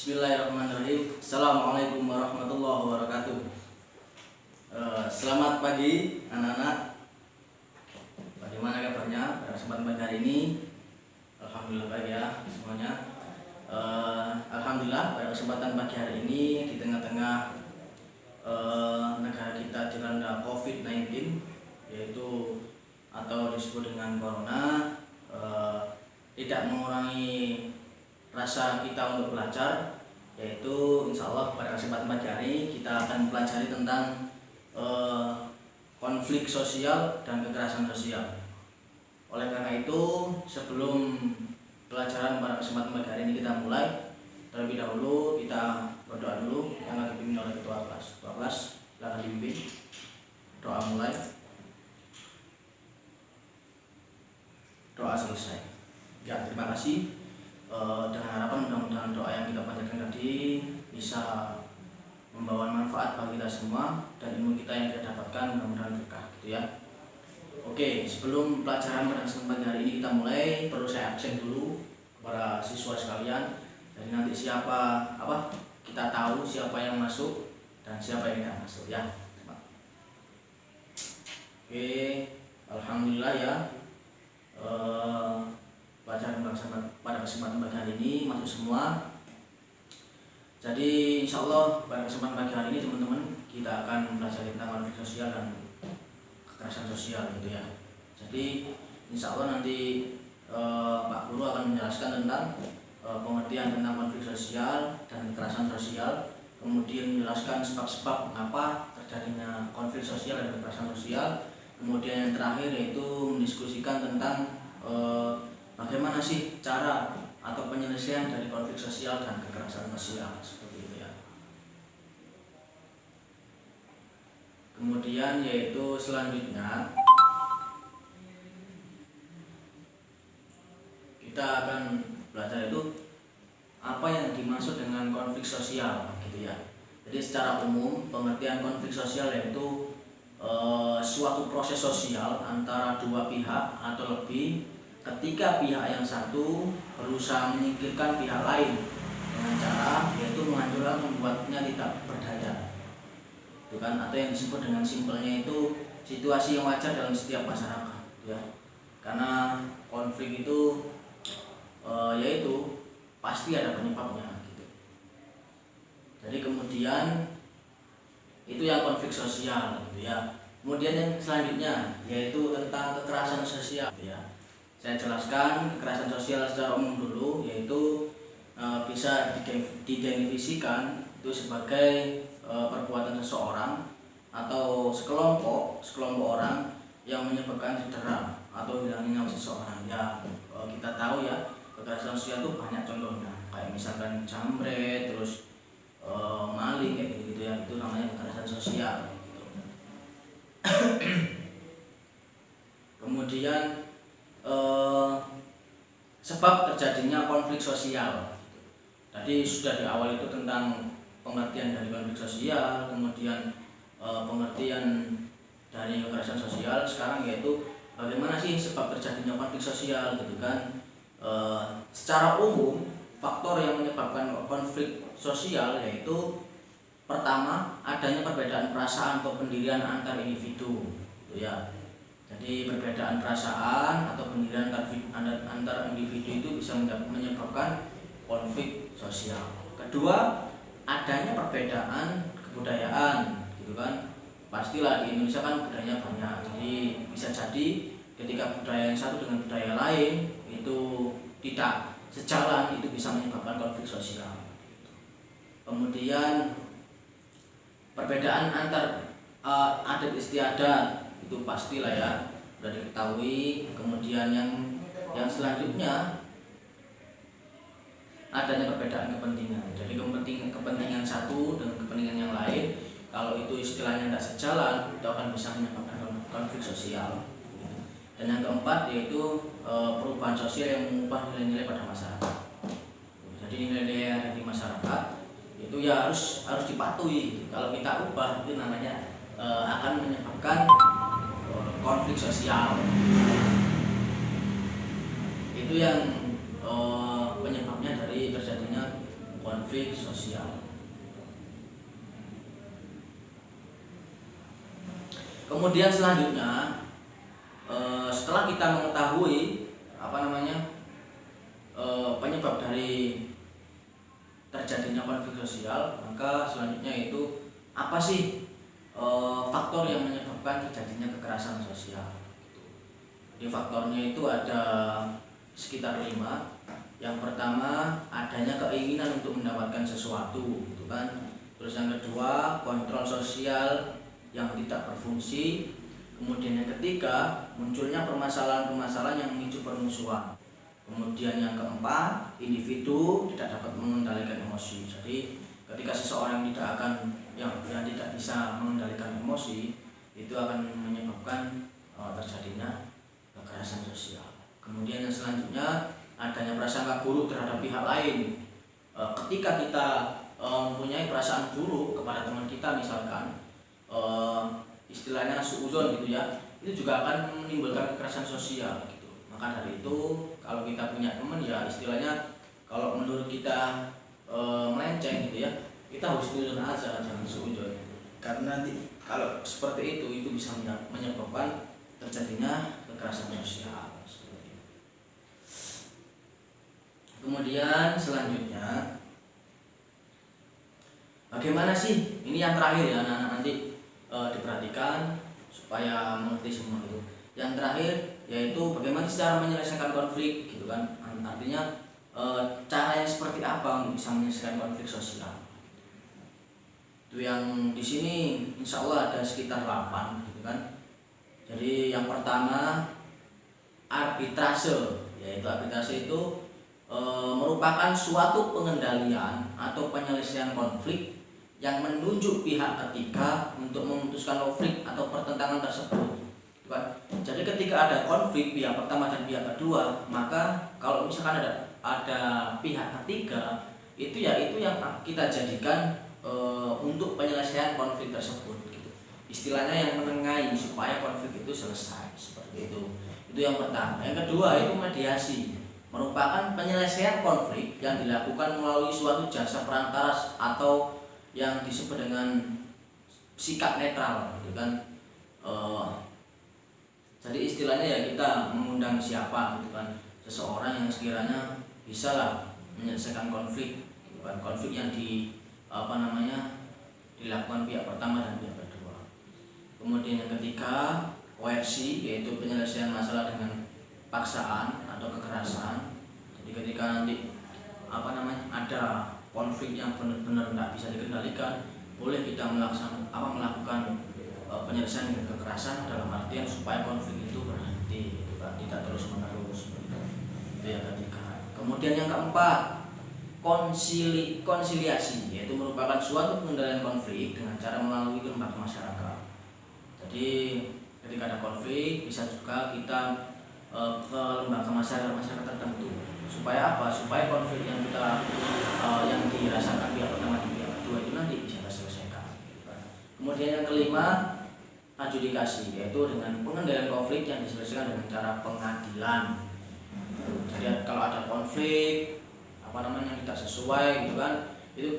Bismillahirrahmanirrahim. Assalamualaikum warahmatullahi wabarakatuh. Selamat pagi anak-anak. Bagaimana kabarnya pada kesempatan pagi hari ini? Alhamdulillah baik ya semuanya. Alhamdulillah pada kesempatan pagi hari ini di tengah-tengah negara kita dilanda COVID-19, yaitu atau disebut dengan corona, tidak mengurangi rasa kita untuk belajar, yaitu insya Allah pada kesempatan pagi hari kita akan mempelajari tentang konflik sosial dan kekerasan sosial. Oleh karena itu, sebelum pelajaran pada kesempatan pagi hari ini kita mulai, terlebih dahulu kita berdoa dulu yang akan dipimpin oleh ketua kelas. Ketua kelas silakan dipimpin. Doa mulai. Doa selesai. Ya, terima kasih. Dengan harapan mudah-mudahan doa yang kita panjatkan tadi bisa membawa manfaat bagi kita semua dan ilmu kita yang kita dapatkan mudah-mudahan berkah, gitu ya. Oke, sebelum pelajaran pada kesempatan hari ini kita mulai, perlu saya absen dulu kepada siswa sekalian. Jadi nanti kita tahu siapa yang masuk dan siapa yang tidak masuk ya. Oke, alhamdulillah ya. Pelajaran pada kesempatan pagi hari ini masuk semua. Jadi insya Allah pada kesempatan pagi hari ini teman-teman kita akan belajar tentang konflik sosial dan kekerasan sosial, gitu ya. Jadi insya Allah nanti Pak Guru akan menjelaskan tentang pengertian tentang konflik sosial dan kekerasan sosial, kemudian menjelaskan sebab-sebab mengapa terjadinya konflik sosial dan kekerasan sosial, kemudian yang terakhir yaitu mendiskusikan tentang bagaimana sih cara atau penyelesaian dari konflik sosial dan kekerasan sosial, seperti itu ya. Kemudian yaitu selanjutnya kita akan belajar itu apa yang dimaksud dengan konflik sosial, gitu ya. Jadi secara umum pengertian konflik sosial yaitu suatu proses sosial antara dua pihak atau lebih ketika pihak yang satu berusaha menyingkirkan pihak lain dengan cara yaitu menghancurkan, membuatnya tidak berdaya, itu kan, atau yang disebut dengan simpelnya itu situasi yang wajar dalam setiap masyarakat, ya. Karena konflik itu yaitu pasti ada penyebabnya, gitu. Jadi kemudian itu yang konflik sosial, gitu ya. Kemudian yang selanjutnya yaitu tentang kekerasan sosial, gitu ya. Saya jelaskan kekerasan sosial secara umum dulu, yaitu bisa didefinisikan itu sebagai perbuatan seseorang atau sekelompok orang yang menyebabkan cedera atau hilangnya nyawa seseorang. Ya, kita tahu ya kekerasan sosial itu banyak contohnya, kayak misalkan jambret, terus maling kayak gitu ya, itu namanya kekerasan sosial. Gitu. Kemudian sebab terjadinya konflik sosial. Tadi sudah di awal itu tentang pengertian dari konflik sosial, kemudian pengertian dari kekerasan sosial. Sekarang yaitu bagaimana sih sebab terjadinya konflik sosial, gitu kan. Secara umum faktor yang menyebabkan konflik sosial yaitu pertama adanya perbedaan perasaan atau pendirian antar individu, gitu ya. Jadi perbedaan perasaan atau pendirian antar individu itu bisa menyebabkan konflik sosial. Kedua, adanya perbedaan kebudayaan, gitu kan. Pastilah di Indonesia kan budayanya banyak. Jadi bisa jadi ketika budaya yang satu dengan budaya lain itu tidak sejalan, itu bisa menyebabkan konflik sosial. Kemudian perbedaan antar adat istiadat itu pastilah ya, sudah diketahui. Kemudian yang selanjutnya adanya perbedaan kepentingan. Jadi kepentingan satu dengan kepentingan yang lain, kalau itu istilahnya tidak sejalan, itu akan bisa menyebabkan konflik sosial. Dan yang keempat yaitu perubahan sosial yang mengubah nilai-nilai pada masyarakat. Jadi nilai-nilai yang ada di masyarakat itu ya harus dipatuhi. Kalau kita ubah itu namanya akan menyebabkan konflik sosial. Itu yang penyebabnya dari terjadinya konflik konflik sosial. Kemudian selanjutnya, setelah kita mengetahui penyebab dari terjadinya konflik sosial, maka selanjutnya itu apa sih faktor yang menyebabkan terjadinya kekerasan sosial. Jadi faktornya itu ada sekitar 5. Yang pertama, adanya keinginan untuk mendapatkan sesuatu, gitu kan. Terus yang kedua, kontrol sosial yang tidak berfungsi. Kemudian yang ketiga, munculnya permasalahan-permasalahan yang memicu permusuhan. Kemudian yang keempat, individu tidak dapat mengendalikan emosi. Jadi ketika seseorang yang tidak bisa mengendalikan emosi, itu akan menyebabkan terjadinya kekerasan sosial. Kemudian yang selanjutnya, adanya prasangka buruk terhadap pihak lain. Ketika kita mempunyai perasaan buruk kepada teman kita, misalkan istilahnya suudzon gitu ya, itu juga akan menimbulkan kekerasan sosial gitu. Maka dari itu, kalau kita punya teman ya istilahnya, kalau menurut kita melenceng gitu ya, kita harus suudzon aja, jangan suudzon. Karena kalau seperti itu bisa menyebabkan terjadinya kekerasan sosial. Kemudian selanjutnya, bagaimana sih, ini yang terakhir ya anak-anak, nanti diperhatikan supaya mengerti semua itu. Yang terakhir yaitu bagaimana cara menyelesaikan konflik gitu kan. Artinya caranya seperti apa untuk bisa menyelesaikan konflik sosial. Itu yang di sini insya Allah ada sekitar 8 gitu kan. Jadi yang pertama, arbitrase, yaitu arbitrase itu merupakan suatu pengendalian atau penyelesaian konflik yang menunjuk pihak ketiga untuk memutuskan konflik atau pertentangan tersebut. Jadi ketika ada konflik pihak pertama dan pihak kedua, maka kalau misalkan ada pihak ketiga, itu yang kita jadikan untuk penyelesaian konflik tersebut gitu. Istilahnya yang menengahi supaya konflik itu selesai, seperti itu. Itu yang pertama. Yang kedua itu mediasi, merupakan penyelesaian konflik yang dilakukan melalui suatu jasa perantara atau yang disebut dengan sikap netral gitu kan. Jadi istilahnya ya kita mengundang siapa gitu kan, seseorang yang sekiranya bisa lah menyelesaikan konflik gitu kan, konflik yang dilakukan pihak pertama dan pihak kedua. Kemudian yang ketiga, koersi, yaitu penyelesaian masalah dengan paksaan atau kekerasan. Jadi ketika nanti ada konflik yang benar-benar tidak bisa dikendalikan, boleh kita melakukan penyelesaian dengan kekerasan, dalam artian supaya konflik itu berhenti gitu kan, tidak terus menerus. Itu yang ketiga. Kemudian yang keempat, konsiliasi, yaitu merupakan suatu pengendalian konflik dengan cara melalui lembaga masyarakat. Jadi ketika ada konflik, bisa juga kita ke lembaga masyarakat tertentu. Supaya apa? Supaya konflik yang dirasakan pihak pertama dan pihak kedua itu nanti bisa terselesaikan. Kemudian yang kelima, adjudikasi, yaitu dengan pengendalian konflik yang diselesaikan dengan cara pengadilan. Jadi kalau ada konflik yang tidak sesuai gitu kan, itu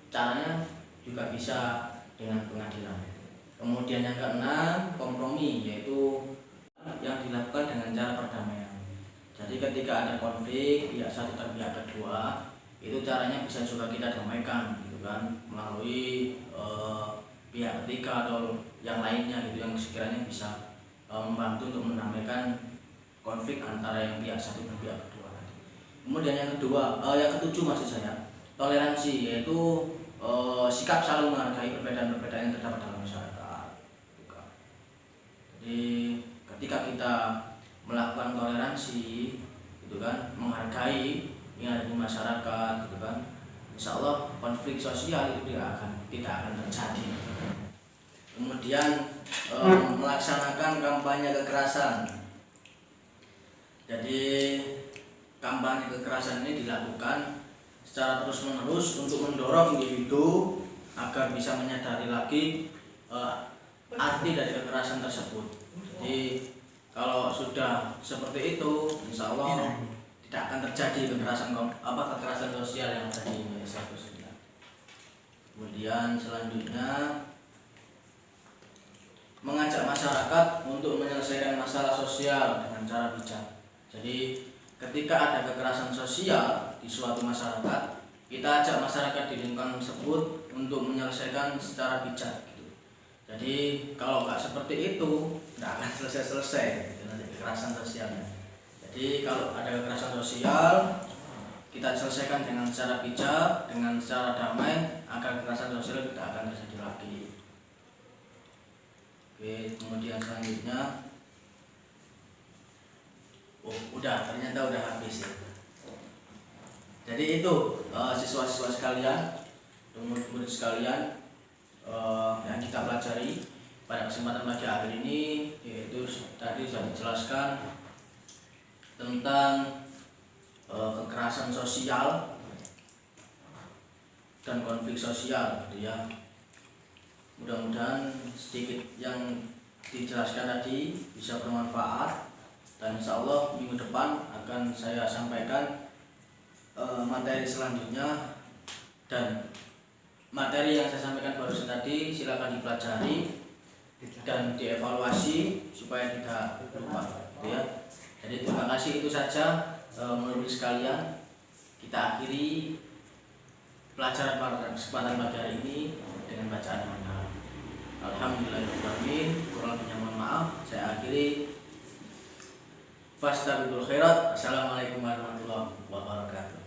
caranya juga bisa dengan pengadilan. Kemudian yang keenam, kompromi, yaitu yang dilakukan dengan cara perdamaian. Jadi ketika ada konflik pihak satu dan pihak kedua, itu caranya bisa juga kita damaikan gitu kan, melalui pihak ketiga atau yang lainnya gitu, yang sekiranya bisa membantu untuk mendamaikan konflik antara yang pihak satu dan pihak kedua. Kemudian yang ketujuh maksud saya, toleransi, yaitu sikap saling menghargai perbedaan-perbedaan yang terdapat dalam masyarakat. Jadi ketika kita melakukan toleransi gitu kan, menghargai yang ada di masyarakat gitu kan, insya Allah konflik sosial itu tidak akan terjadi. Kemudian melaksanakan kampanye kekerasan. Jadi kampanye kekerasan ini dilakukan secara terus-menerus untuk mendorong individu agar bisa menyadari lagi arti dari kekerasan tersebut. Jadi kalau sudah seperti itu, insya Allah tidak akan terjadi kekerasan sosial yang tadi saya sebutkan. Kemudian selanjutnya mengajak masyarakat untuk menyelesaikan masalah sosial dengan cara bijak. Jadi ketika ada kekerasan sosial di suatu masyarakat, kita ajak masyarakat di lingkungan tersebut untuk menyelesaikan secara bijak gitu. Jadi kalau nggak seperti itu nggak akan selesai-selesai gitu, nanti kekerasan sosialnya. Jadi kalau ada kekerasan sosial, kita selesaikan dengan secara bijak, dengan secara damai, agar kekerasan sosial tidak akan terjadi lagi. Oke, kemudian selanjutnya, udah ternyata udah habis ya. Jadi itu siswa-siswa sekalian, murid-murid sekalian, yang kita pelajari pada kesempatan pagi hari ini, yaitu tadi sudah dijelaskan tentang kekerasan sosial dan konflik sosial gitu ya. Mudah-mudahan sedikit yang dijelaskan tadi bisa bermanfaat, dan insya Allah minggu depan akan saya sampaikan materi selanjutnya. Dan materi yang saya sampaikan barusan tadi silakan dipelajari dan dievaluasi supaya tidak lupa gitu ya. Jadi terima kasih, itu saja menurut sekalian. Kita akhiri pelajaran pada kesempatan pagi hari ini dengan bacaan yang benar. Alhamdulillahirobbilalamin. Kurang lebihnya mohon maaf. Saya akhiri. Fastabiqul khairat. Assalamualaikum warahmatullahi wabarakatuh.